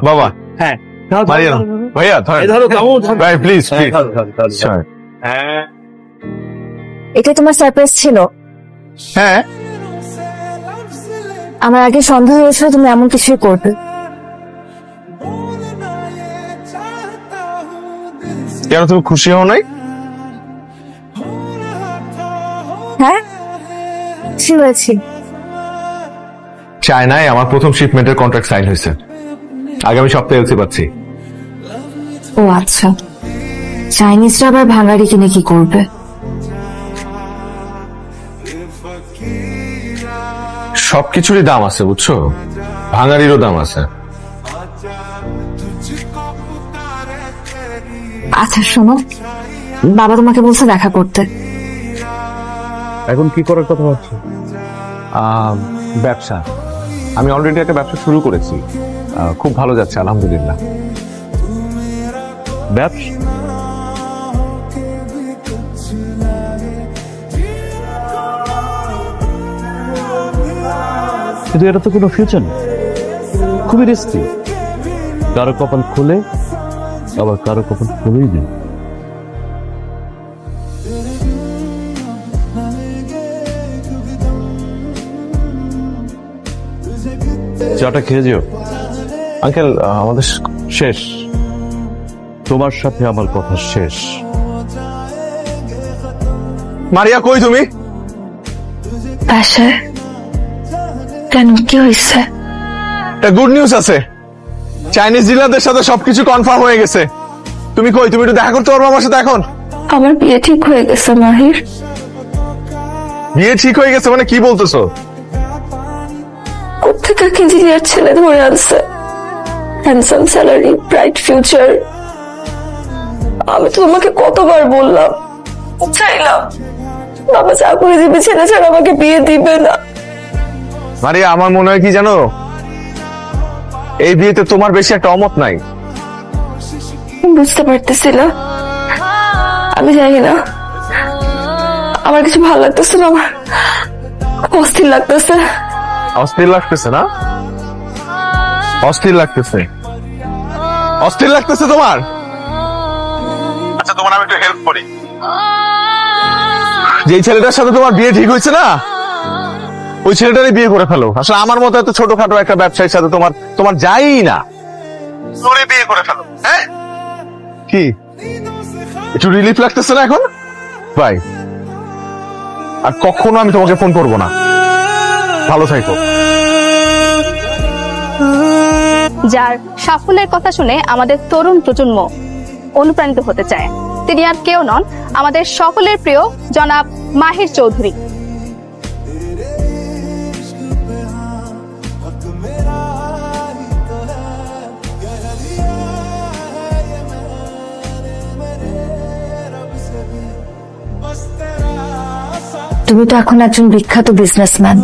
বাবা হ্যাঁ মারিয়া ভাইয়া ভাই প্লিজ এটা তোমার সারপ্রাইজ ছিল? হ্যাঁ আমার আগে সন্দেহ হয়েছিল তুমি এমন কিছুই করবে। কেন তুমি খুশি হও নাই? হ্যাঁ খুশি হয়েছি। চায়নায় আমার প্রথম শিপমেন্টের কন্ট্রাক্ট সাইন হয়েছে, আগামী সপ্তাহে এলসি পাচ্ছি। ও আচ্ছা, চাইনিজরা আবার ভাঙাড়ি কিনে কি করবে? সবকিছুরই দাম আছে বুঝছো, ভাঙাড়িরও দাম আছে। আচ্ছা শোনো, বাবা তোমাকে বলছে দেখা করতে। এখন কি করার কথা ভাবছো? ব্যবসা, আমি অলরেডি একটা ব্যবসা শুরু করেছি, খুব ভালো যাচ্ছে আলহামদুলিল্লাহ। ব্যবসা? কিন্তু এটা তো কোনো ফিউচার নেই, খুবই রিস্কি। কারো কপাল খুলে আবার কারো কপাল খুলেই নেই। চাটা খেয়ে যেও। আঙ্কেল আমাদের শেষ। তোমার সাথে আমার কথা শেষ। মারিয়া কই তুমি? বাসায়। কেন, কি হয়েছে? একটা গুড নিউজ আছে, চাইনিজ ডিলারদের সাথে সবকিছু কনফার্ম হয়ে গেছে। তুমি কই? তুমি একটু দেখা করতে পারবো আমার সাথে এখন? আমার বিয়ে ঠিক হয়ে গেছে মাহির। বিয়ে ঠিক হয়ে গেছে মানে কি বলতেছো? কোথেকে এক ইঞ্জিনিয়ার ছেলে ধরে আনছে, হ্যান্ডসাম স্যালারি, ব্রাইট ফিউচার। আমি তো তোমাকে কতবার বললাম, চাইলাম, বাবা যা করে দিবে, ছেলে ছাড়া আমাকে বিয়ে দিবে না। মারিয়া আমার মনে হয় কি জানো, এই বিয়েতে তোমার বেশি একটা অমত নাই। বুঝতে পারতেছি না, আমি জানি না, আমার কিছু ভালো লাগতেছে না, আমার অস্থির লাগতেছে। অস্থির লাগতেছে না? অস্থির লাগতেছে, অস্থির লাগতেছে তোমার? আচ্ছা তোমার আমি একটু হেল্প করি। যে ছেলেটার সাথে তোমার বিয়ে ঠিক হয়েছে না, ওই ছেলেটারই বিয়ে করে ফেলো। আসলে আমার মতো এত ছোটখাটো একটা ব্যবসায়ীর সাথে তোমার যাই না, তোরে বিয়ে করে ফেলো। হ্যাঁ কি একটু রিলিফ লাগতেছে না এখন? ভাই আর কখনো আমি তোমাকে ফোন করবো না, ভালো থাকো। যার সাফল্যের কথা শুনে আমাদের তরুণ প্রজন্ম অনুপ্রাণিত হতে চায়, তিনি আর কেউ নন, আমাদের সকলের প্রিয় জনাব মাহির চৌধুরী। তুমি তো এখন একজন বিখ্যাত বিজনেসম্যান।